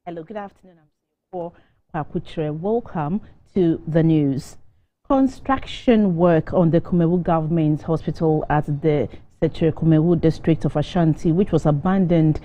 Hello, good afternoon. I'm Kwakutre. Welcome to the news. Construction work on the Kumewu Government Hospital at the Seche Kumewu district of Ashanti, which was abandoned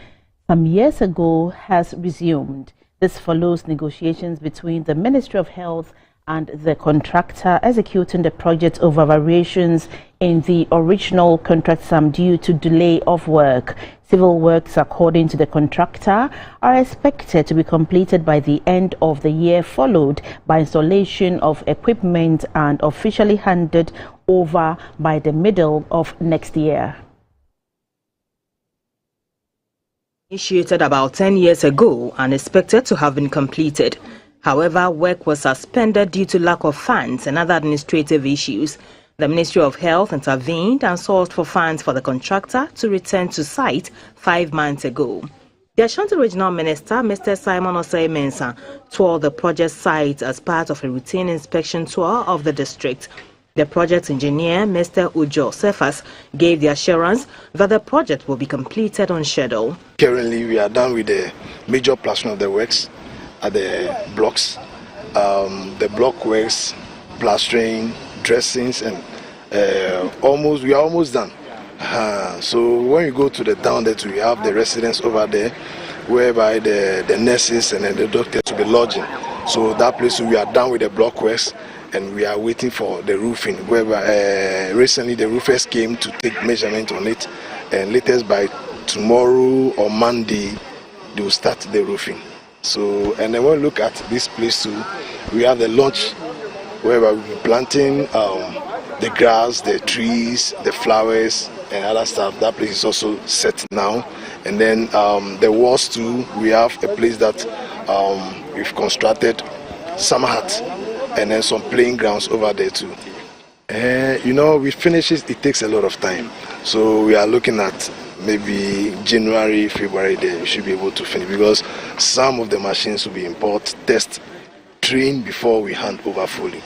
some years ago, has resumed. This follows negotiations between the Ministry of Health and the contractor executing the project over variations in the original contract sum due to delay of work. Civil works, according to the contractor, are expected to be completed by the end of the year, followed by installation of equipment and officially handed over by the middle of next year. Initiated about 10 years ago and expected to have been completed. However, work was suspended due to lack of funds and other administrative issues. The Ministry of Health intervened and sourced for funds for the contractor to return to site 5 months ago. The Ashanti Regional Minister, Mr. Simon Osei-Mensah, toured the project site as part of a routine inspection tour of the district. The project engineer, Mr. Ujo Cephas, gave the assurance that the project will be completed on schedule. Currently, we are done with the major plastering of the works at the blocks. The block works, plastering, dressings, and we are almost done. So when you go to the town, that we have the residents over there, whereby the nurses and the doctors will be lodging. So that place we are done with the block works, and we are waiting for the roofing. Whereby recently the roofers came to take measurement on it, and latest by tomorrow or Monday they will start the roofing. So, and then when we look at this place too, we have the launch where we'll be planting the grass, the trees, the flowers, and other stuff. That place is also set now. And then the walls too, we have a place that we've constructed summer hut, and then some playing grounds over there too. You know, we finish it takes a lot of time. So we are looking at maybe January, February, we should be able to finish, because some of the machines will be import, test, train before we hand over fully.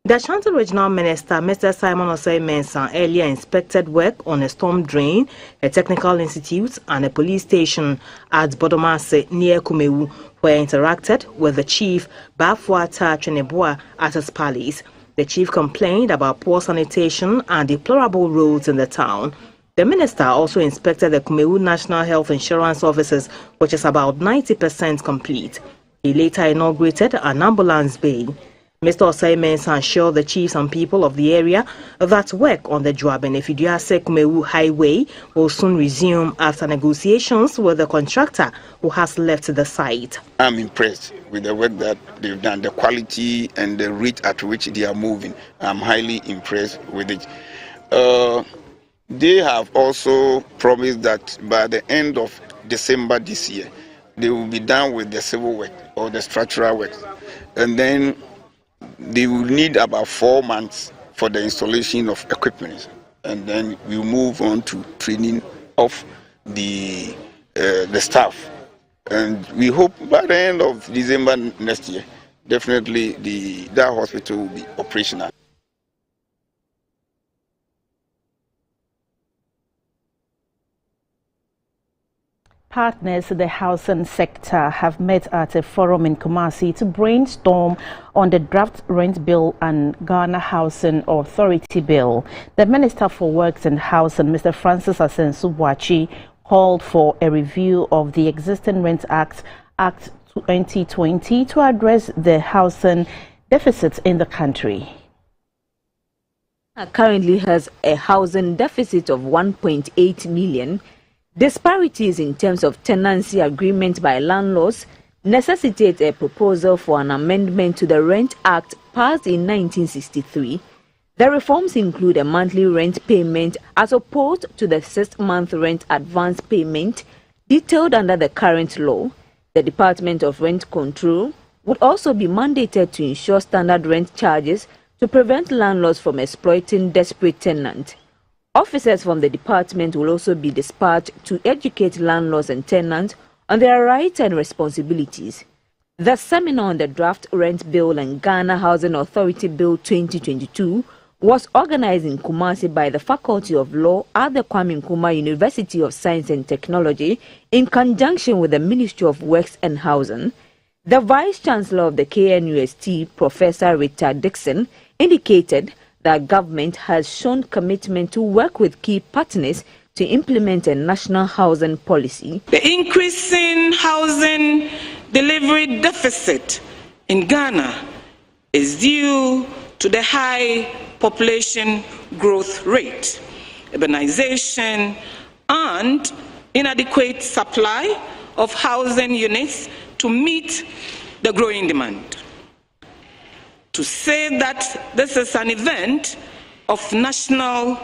The Ashanti Regional Minister, Mr. Simon Osei-Mensah, earlier inspected work on a storm drain, a technical institute, and a police station at Bodomase near Kumewu, where he interacted with the chief, Bafuata Cheneboa, at his palace. The chief complained about poor sanitation and deplorable roads in the town. The minister also inspected the Kumewu National Health Insurance Offices, which is about 90% complete. He later inaugurated an ambulance bay. Mr. Osei-Mensah assured the chiefs and people of the area that work on the Dwabene-Fiduase Kumewu Highway will soon resume after negotiations with the contractor who has left the site. I'm impressed with the work that they've done, the quality and the rate at which they are moving. I'm highly impressed with it. They have also promised that by the end of December this year, they will be done with the civil work or the structural work. And then they will need about 4 months for the installation of equipment. And then we'll move on to training of the staff. And we hope by the end of December next year, definitely that hospital will be operational. Partners in the housing sector have met at a forum in Kumasi to brainstorm on the draft rent bill and Ghana Housing Authority bill. The Minister for Works and Housing, Mr. Francis Asensu-Boakye, called for a review of the existing Rent Act 2020 to address the housing deficit in the country. Currently has a housing deficit of 1.8 million. Disparities in terms of tenancy agreement by landlords necessitate a proposal for an amendment to the Rent Act passed in 1963. The reforms include a monthly rent payment as opposed to the 6-month rent advance payment detailed under the current law. The Department of Rent Control would also be mandated to ensure standard rent charges to prevent landlords from exploiting desperate tenants. Officers from the department will also be dispatched to educate landlords and tenants on their rights and responsibilities. The seminar on the draft rent bill and Ghana Housing Authority Bill 2022 was organized in Kumasi by the Faculty of Law at the Kwame Nkrumah University of Science and Technology in conjunction with the Ministry of Works and Housing. The Vice-Chancellor of the KNUST, Professor Richard Dixon, indicated that government has shown commitment to work with key partners to implement a national housing policy. The increasing housing delivery deficit in Ghana is due to the high population growth rate, urbanization, and inadequate supply of housing units to meet the growing demand. To say that this is an event of national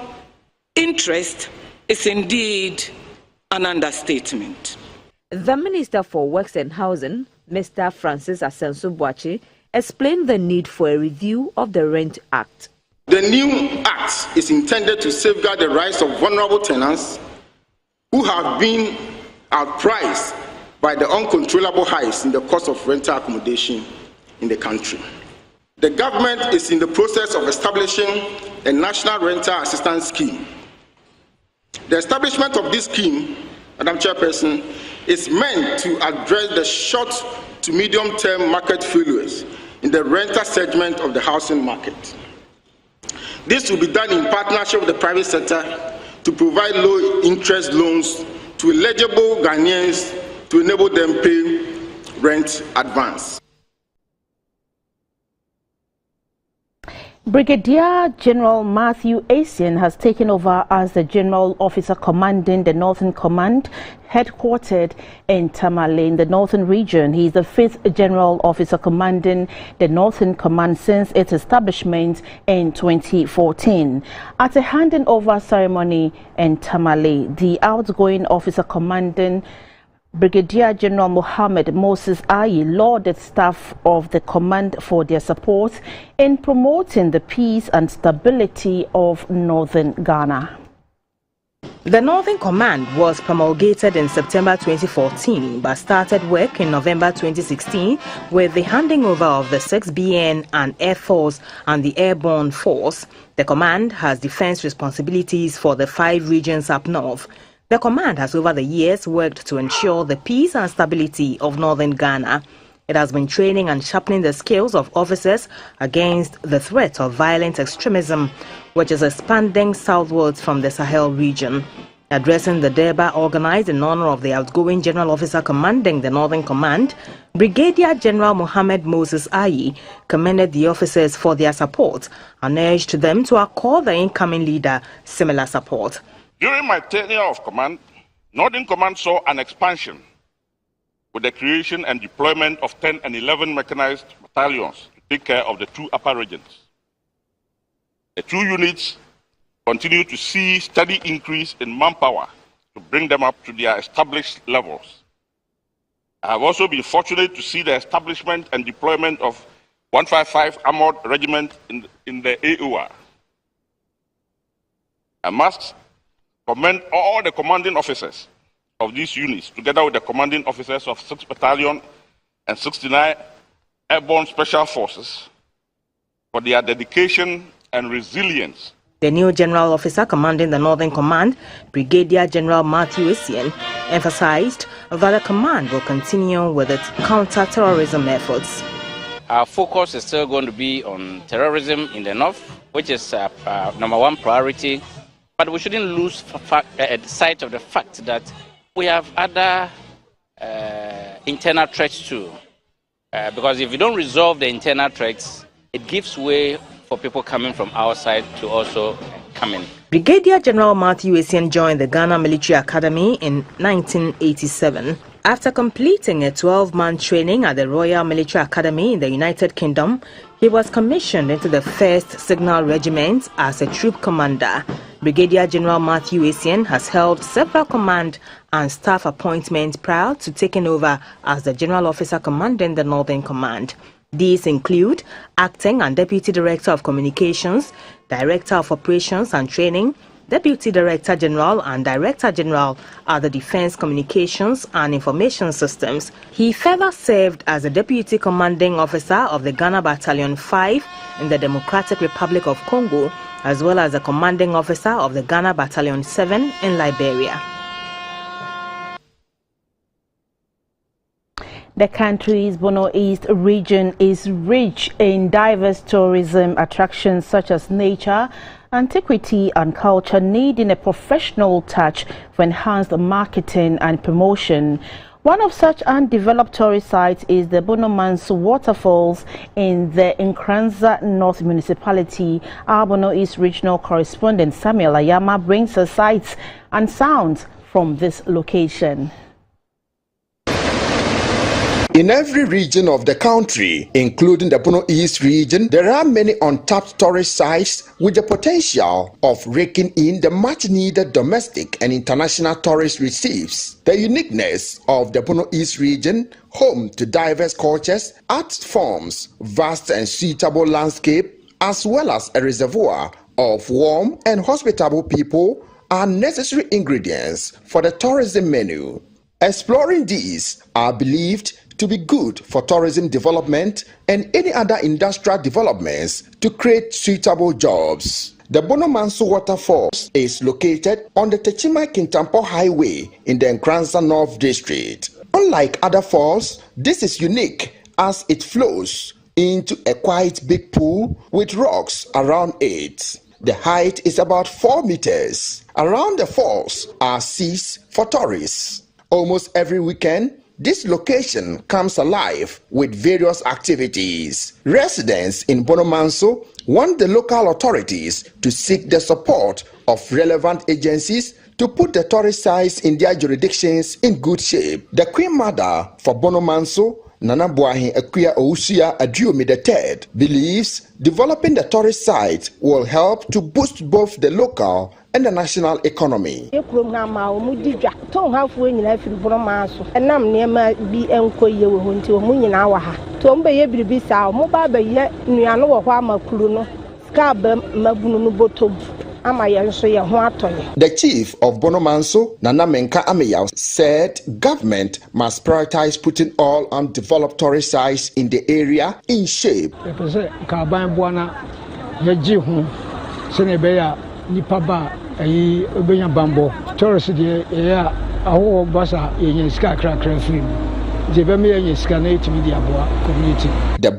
interest is indeed an understatement. The Minister for Works and Housing, Mr. Francis Asenso-Boakye, explained the need for a review of the Rent Act. The new act is intended to safeguard the rights of vulnerable tenants who have been outpriced by the uncontrollable highs in the cost of rental accommodation in the country. The government is in the process of establishing a national rental assistance scheme. The establishment of this scheme, Madam Chairperson, is meant to address the short to medium-term market failures in the rental segment of the housing market. This will be done in partnership with the private sector to provide low-interest loans to eligible Ghanaians to enable them pay rent advance. Brigadier General Matthew Essien has taken over as the General Officer commanding the Northern Command, headquartered in Tamale in the Northern Region. He is the 5th General Officer commanding the Northern Command since its establishment in 2014. At a handing over ceremony in Tamale, the outgoing officer commanding Brigadier General Mohammed Moses Ayi lauded staff of the command for their support in promoting the peace and stability of northern Ghana. The Northern Command was promulgated in September 2014 but started work in November 2016 with the handing over of the 6BN and Air Force and the Airborne Force. The command has defense responsibilities for the 5 regions up north. The command has over the years worked to ensure the peace and stability of northern Ghana. It has been training and sharpening the skills of officers against the threat of violent extremism, which is expanding southwards from the Sahel region. Addressing the Durbar organized in honor of the outgoing General Officer commanding the Northern Command, Brigadier General Mohammed Moses Ayi commended the officers for their support and urged them to accord the incoming leader similar support. During my tenure of command, Northern Command saw an expansion with the creation and deployment of 10 and 11 mechanized battalions to take care of the 2 upper regions. The 2 units continue to see steady increase in manpower to bring them up to their established levels. I have also been fortunate to see the establishment and deployment of 155 Armored Regiment in the AOR. I must commend all the commanding officers of these units, together with the commanding officers of 6th Battalion and 69 Airborne Special Forces, for their dedication and resilience. The new General Officer commanding the Northern Command, Brigadier General Matthew Essien, emphasized that the command will continue with its counter-terrorism efforts. Our focus is still going to be on terrorism in the north, which is #1 priority. But we shouldn't lose sight of the fact that we have other internal threats too. Because if you don't resolve the internal threats, it gives way for people coming from outside to also come in. Brigadier General Matthew Essien joined the Ghana Military Academy in 1987. After completing a 12-month training at the Royal Military Academy in the United Kingdom, he was commissioned into the 1st Signal Regiment as a troop commander. Brigadier General Matthew Essien has held several command and staff appointments prior to taking over as the General Officer commanding the Northern Command. These include Acting and Deputy Director of Communications, Director of Operations and Training, Deputy Director General and Director General at the Defense Communications and Information Systems. He further served as the Deputy Commanding Officer of the Ghana Battalion 5 in the Democratic Republic of Congo as well as the commanding officer of the Ghana Battalion 7 in Liberia. The country's Bono East region is rich in diverse tourism attractions such as nature, antiquity and culture, needing a professional touch for enhanced marketing and promotion. One of such undeveloped tourist sites is the Bonomanso Waterfalls in the Nkranza North Municipality. Our Bono East regional correspondent Samuel Ayama brings us sights and sounds from this location. In every region of the country, including the Bono East region, there are many untapped tourist sites with the potential of raking in the much-needed domestic and international tourist receipts. The uniqueness of the Bono East region, home to diverse cultures, art forms, vast and suitable landscape, as well as a reservoir of warm and hospitable people, are necessary ingredients for the tourism menu. Exploring these are believed to be good for tourism development and any other industrial developments to create suitable jobs. The Bonomanso Waterfalls is located on the Techima-Kintampo Highway in the Nkranza North District. Unlike other falls, this is unique as it flows into a quite big pool with rocks around it. The height is about 4 meters. Around the falls are seats for tourists. Almost every weekend, this location comes alive with various activities. Residents in Bonomanso want the local authorities to seek the support of relevant agencies to put the tourist sites in their jurisdictions in good shape. The Queen Mother for Bonomanso, Nana Buahin Akuya Ousia Adiomi III, believes developing the tourist site will help to boost both the local and the national economy. The chief of Bonomanso, Nana Menka Ameyao, said government must prioritize putting all undeveloped tourist sites in the area in shape. The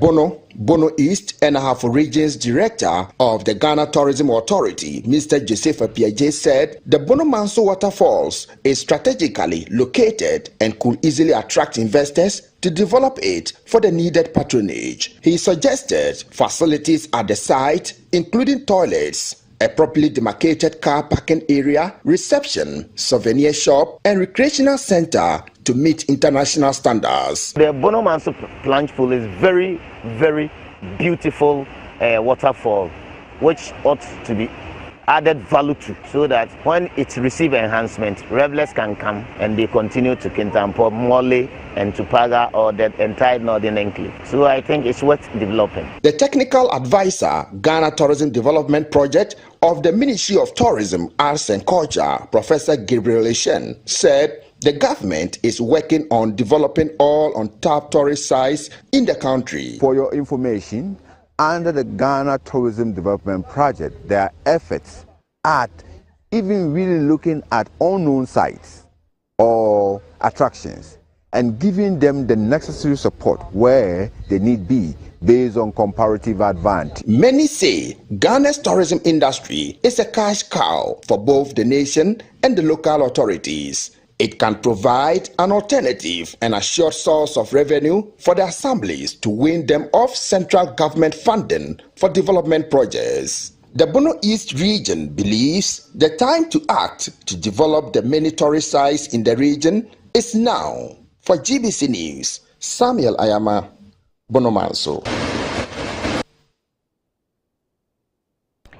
Bono East and Ahafo Region's Director of the Ghana Tourism Authority, Mr. Joseph Piaget, said the Bonomanso Waterfalls is strategically located and could easily attract investors to develop it for the needed patronage. He suggested facilities at the site, including toilets, a properly demarcated car parking area, reception, souvenir shop, and recreational center to meet international standards. The Bonomanso plunge pool is very, very beautiful waterfall, which ought to be added value to, so that when it receives enhancement, revelers can come and they continue to Kintampo, Mole, and to Paga or the entire Northern Enclave. So I think it's worth developing. The technical advisor, Ghana Tourism Development Project of the Ministry of Tourism, Arts and Culture, Professor Gabriel Shen, said the government is working on developing all untapped tourist sites in the country. For your information, under the Ghana Tourism Development Project, there are efforts at even really looking at unknown sites or attractions and giving them the necessary support where they need be based on comparative advantage. Many say Ghana's tourism industry is a cash cow for both the nation and the local authorities. It can provide an alternative and assured source of revenue for the assemblies to win them off central government funding for development projects. The Bono East region believes the time to act to develop the many tourist sites in the region is now. For GBC News, Samuel Ayama, Bonomanso.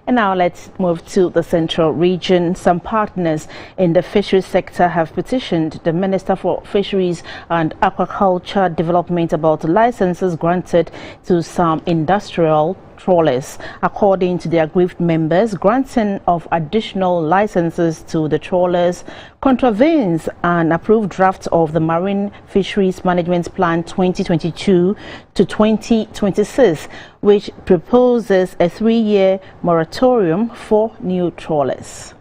And now let's move to the central region. Some partners in the fisheries sector have petitioned the Minister for Fisheries and Aquaculture Development about licenses granted to some industrial trawlers. According to the aggrieved members, granting of additional licenses to the trawlers contravenes an approved draft of the Marine Fisheries Management Plan 2022 to 2026, which proposes a 3-year moratorium for new trawlers.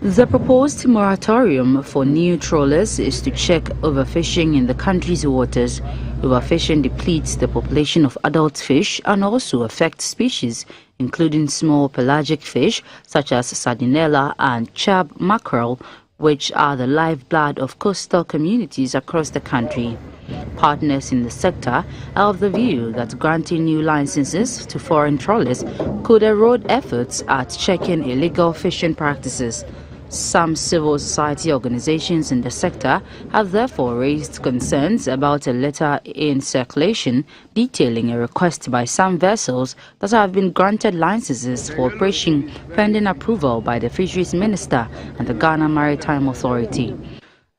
The proposed moratorium for new trawlers is to check overfishing in the country's waters. Overfishing depletes the population of adult fish and also affects species, including small pelagic fish such as sardinella and chub mackerel, which are the lifeblood of coastal communities across the country. Partners in the sector are of the view that granting new licenses to foreign trawlers could erode efforts at checking illegal fishing practices. Some civil society organizations in the sector have therefore raised concerns about a letter in circulation detailing a request by some vessels that have been granted licenses for operation pending approval by the Fisheries Minister and the Ghana Maritime Authority.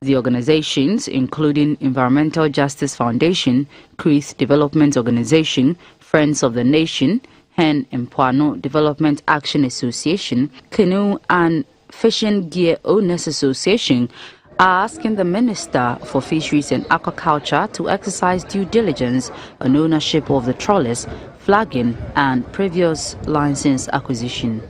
The organizations, including Environmental Justice Foundation, Chris Development Organization, Friends of the Nation, Hen Mpoano Development Action Association, Canoe and Fishing Gear Owners Association, are asking the Minister for Fisheries and Aquaculture to exercise due diligence on ownership of the trawlers, flagging and previous license acquisition.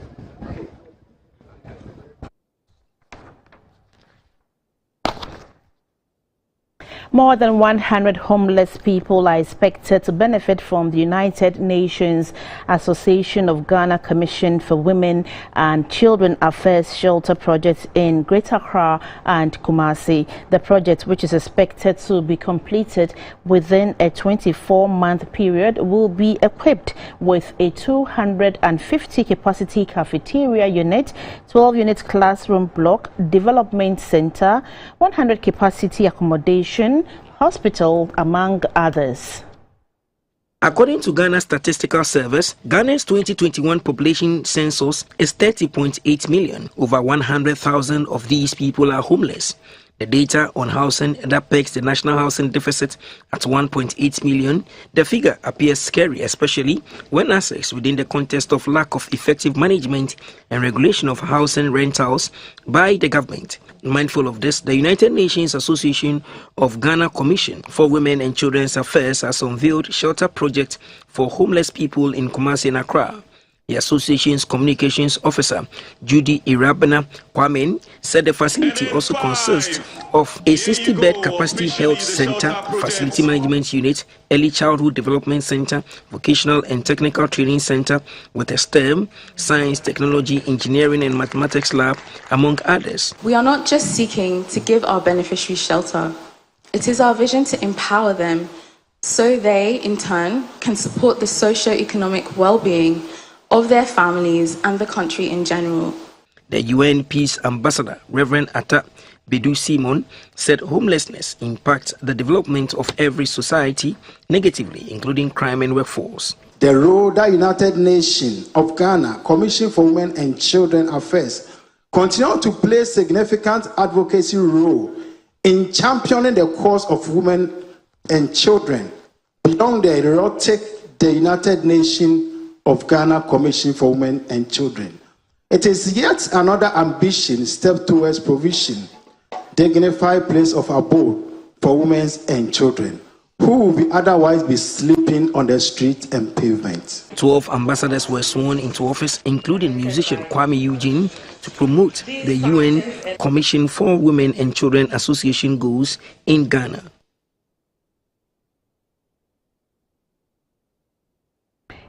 More than 100 homeless people are expected to benefit from the United Nations Association of Ghana Commission for Women and Children Affairs shelter project in Greater Accra and Kumasi. The project, which is expected to be completed within a 24-month period, will be equipped with a 250 capacity cafeteria unit, 12-unit classroom block, development center, 100 capacity accommodation, hospital, among others. According to Ghana Statistical Service, Ghana's 2021 population census is 30.8 million. Over 100,000 of these people are homeless. The data on housing that pegs the national housing deficit at 1.8 million, the figure appears scary, especially when assessed within the context of lack of effective management and regulation of housing rentals by the government. Mindful of this, the United Nations Association of Ghana Commission for Women and Children's Affairs has unveiled shelter project for homeless people in Kumasi and Accra. The association's communications officer, Judy Irabana Kwame, said the facility also consists of a 60-bed capacity health center, facility management unit, early childhood development center, vocational and technical training center with a STEM, science, technology, engineering and mathematics lab, among others. We are not just seeking to give our beneficiaries shelter. It is our vision to empower them so they, in turn, can support the socio-economic well-being of their families and the country in general. The UN Peace Ambassador, Reverend Atta Bedu Simon, said homelessness impacts the development of every society negatively, including crime and workforce. The role that United Nations of Ghana Commission for Women and Children Affairs continue to play significant advocacy role in championing the cause of women and children beyond the erotic the United Nations of Ghana Commission for Women and Children. It is yet another ambition step towards provision, dignified place of abode for women and children who will be otherwise be sleeping on the street and pavement. 12 ambassadors were sworn into office, including musician Kwame Eugene, to promote the UN Commission for Women and Children Association goals in Ghana.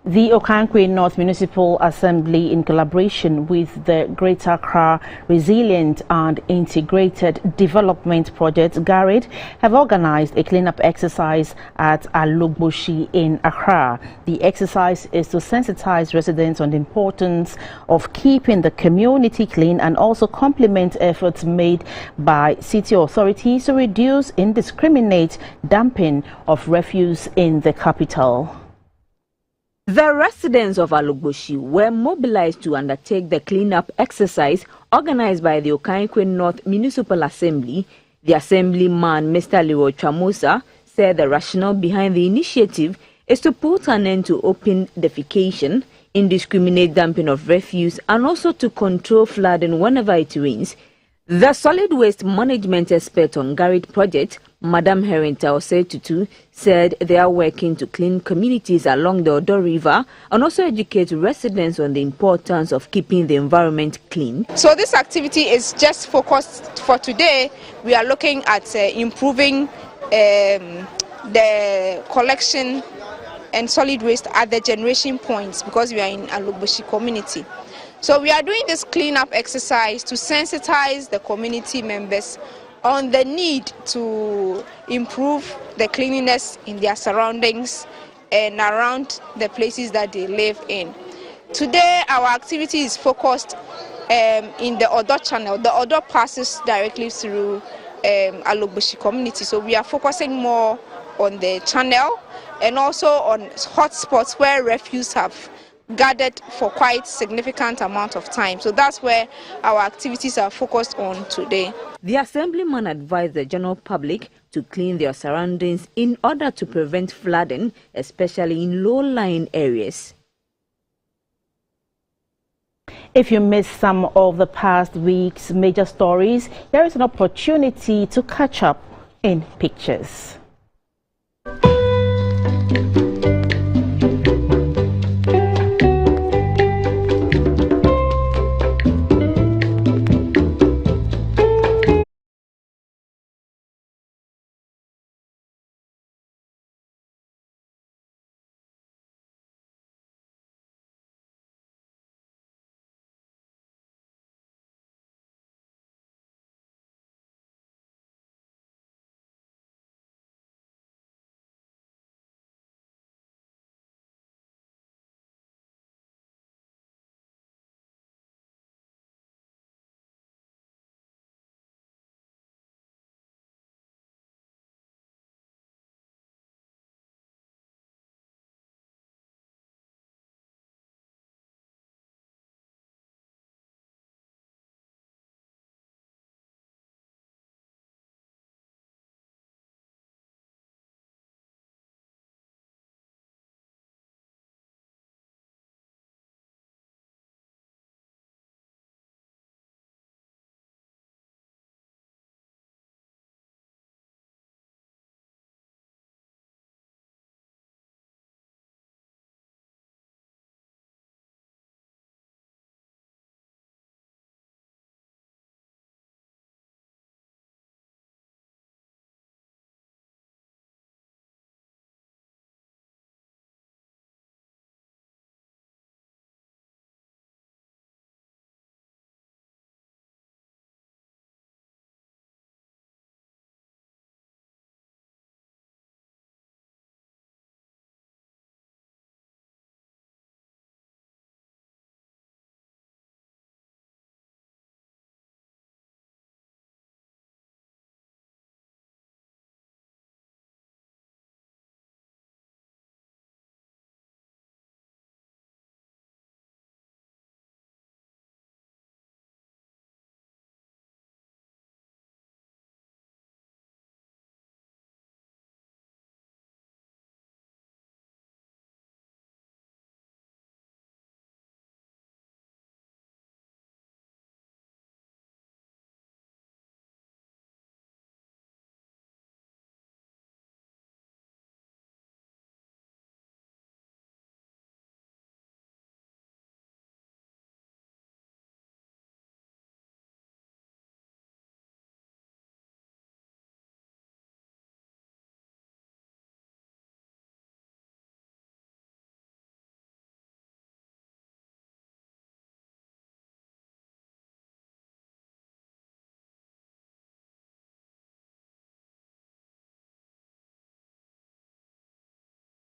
The Okankwe North Municipal Assembly, in collaboration with the Greater Accra Resilient and Integrated Development Project, GARID, have organized a cleanup exercise at Alugboshi in Accra. The exercise is to sensitize residents on the importance of keeping the community clean and also complement efforts made by city authorities to reduce indiscriminate dumping of refuse in the capital. The residents of Alugboshi were mobilized to undertake the cleanup exercise organized by the Okankwe North Municipal Assembly. The assemblyman, Mr. Leroy Chamusa, said the rationale behind the initiative is to put an end to open defecation, indiscriminate dumping of refuse, and also to control flooding whenever it rains. The solid waste management expert on Garrett project, Madam Herinta Osetutu, said they are working to clean communities along the Odo River and also educate residents on the importance of keeping the environment clean. So this activity is just focused for today. We are looking at improving the collection and solid waste at the generation points because we are in Alugboshi community. So we are doing this cleanup exercise to sensitize the community members on the need to improve the cleanliness in their surroundings and around the places that they live in. Today our activity is focused in the Odo channel. The Odo passes directly through Alugboshi community, so we are focusing more on the channel and also on hotspots where refuse have gathered for quite significant amount of time. So that's where our activities are focused on today. The assemblyman advised the general public to clean their surroundings in order to prevent flooding, especially in low-lying areas. If you missed some of the past week's major stories, there is an opportunity to catch up in pictures.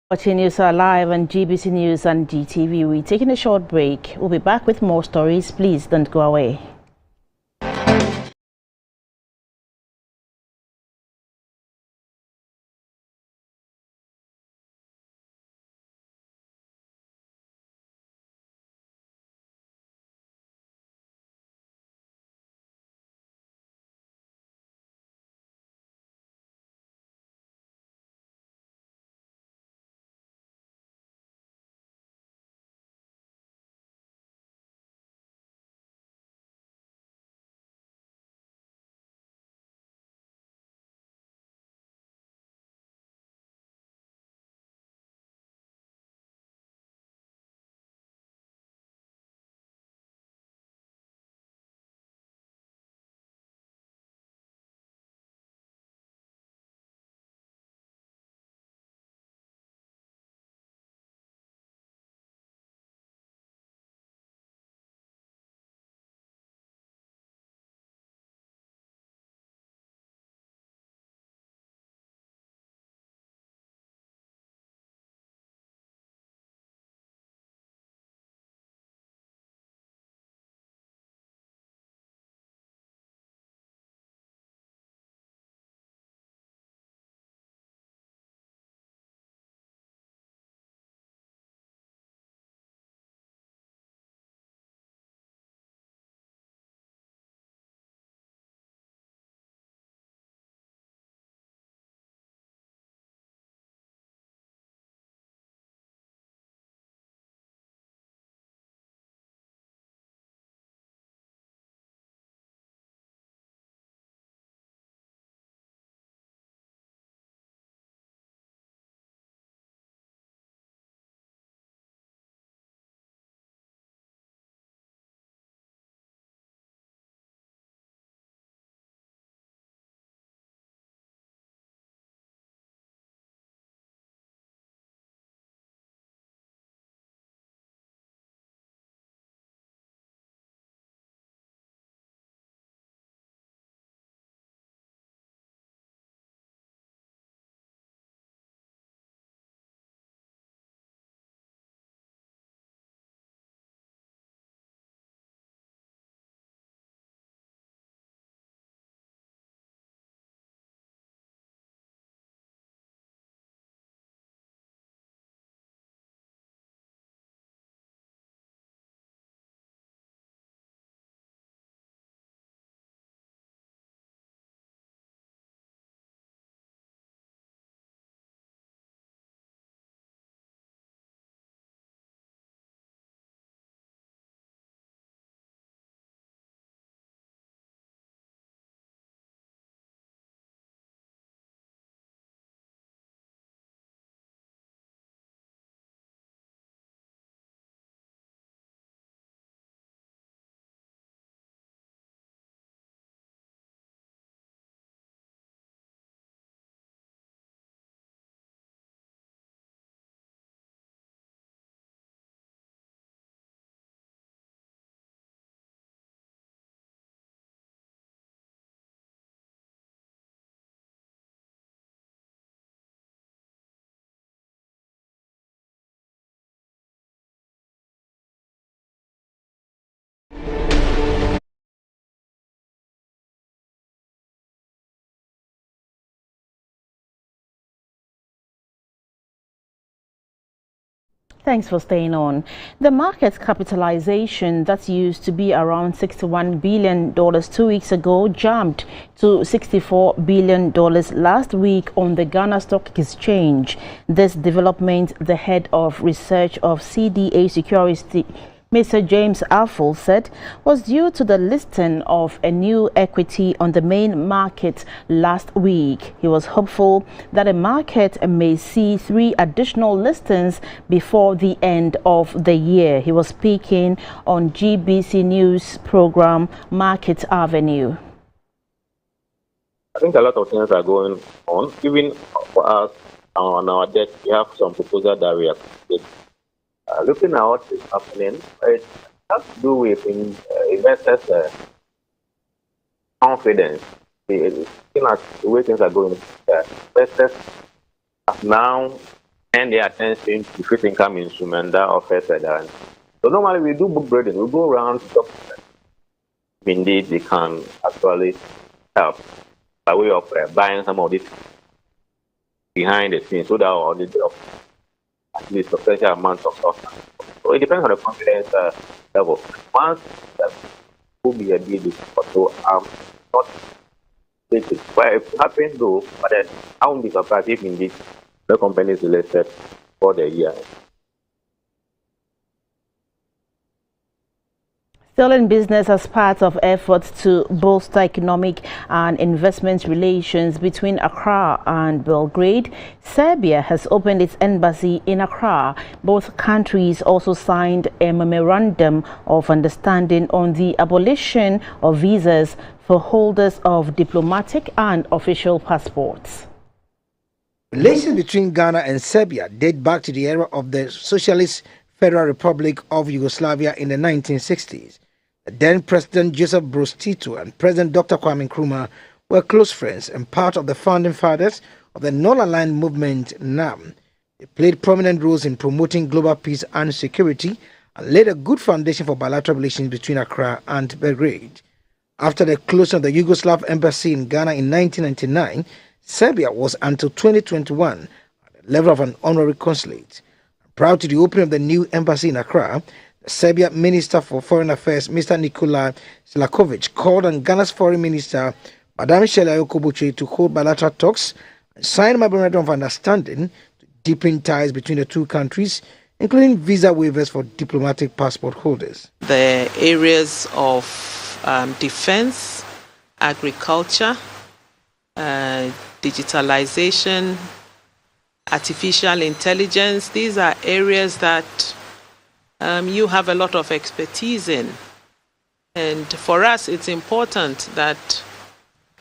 Watching News are live on GBC News and GTV. We're taking a short break. We'll be back with more stories. Please don't go away. Thanks for staying on. The market capitalization that used to be around $61 billion 2 weeks ago jumped to $64 billion last week on the Ghana Stock Exchange. This development, the head of research of CDA Security, Mr. James Affle, said was due to the listing of a new equity on the main market last week. He was hopeful that the market may see 3 additional listings before the end of the year. He was speaking on GBC News program Market Avenue. I think a lot of things are going on. Even for us on our debt, we have some proposals that we are looking at what is happening. It has to do with investors' confidence. Looking at the way things are going, investors have now turned their attention to fixed income instrument that offers a guarantee. So normally we do book building. We go around to talk to them. Indeed, they can actually help by way of buying some of this behind the scenes so that all the at least substantial amounts of stuff. So it depends on the confidence level. Once that will be a bit difficult, so I'm not taking. Well, if it happens though, but then I won't be surprised if indeed the company is listed for the year. Still in business, as part of efforts to bolster economic and investment relations between Accra and Belgrade, Serbia has opened its embassy in Accra. Both countries also signed a memorandum of understanding on the abolition of visas for holders of diplomatic and official passports. Relations between Ghana and Serbia date back to the era of the Socialist Federal Republic of Yugoslavia in the 1960s. Then President Joseph Broz Tito and President Dr. Kwame Nkrumah were close friends and part of the founding fathers of the non-aligned movement NAM. They played prominent roles in promoting global peace and security and laid a good foundation for bilateral relations between Accra and Belgrade. After the closing of the Yugoslav embassy in Ghana in 1999, Serbia was until 2021 at the level of an honorary consulate. Prior to the opening of the new embassy in Accra, Serbia Minister for Foreign Affairs, Mr. Nikola Selakovic, called on Ghana's Foreign Minister, Madam Sheila Yokobuchi, to hold bilateral talks and sign a memorandum of understanding to deepen ties between the two countries, including visa waivers for diplomatic passport holders. The areas of defense, agriculture, digitalization, artificial intelligence, these are areas that you have a lot of expertise in. And for us, it's important that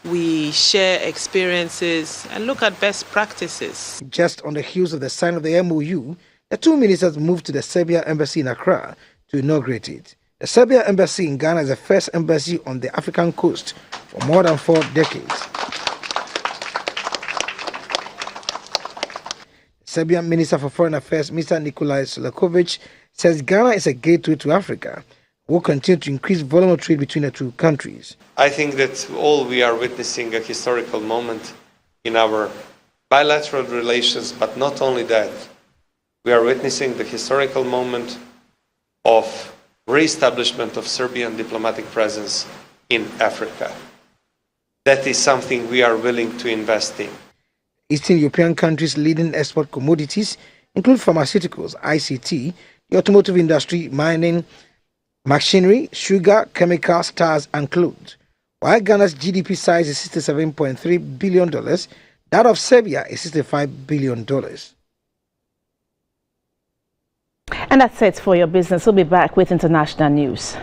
we share experiences and look at best practices. Just on the heels of the sign of the MOU, the two ministers moved to the Serbia embassy in Accra to inaugurate it. The Serbia embassy in Ghana is the first embassy on the African coast for more than 4 decades. Serbian Minister for Foreign Affairs, Mr. Nikola Selakovic, says Ghana is a gateway to Africa. Will continue to increase volume of trade between the two countries. I think that all we are witnessing a historical moment in our bilateral relations, but not only that. We are witnessing the historical moment of re-establishment of Serbian diplomatic presence in Africa. That is something we are willing to invest in. Eastern European countries' leading export commodities include pharmaceuticals, ICT, the automotive industry, mining, machinery, sugar, chemicals, tires, and clothes. While Ghana's GDP size is $67.3 billion, that of Serbia is $65 billion. And that's it for your business. We'll be back with international news.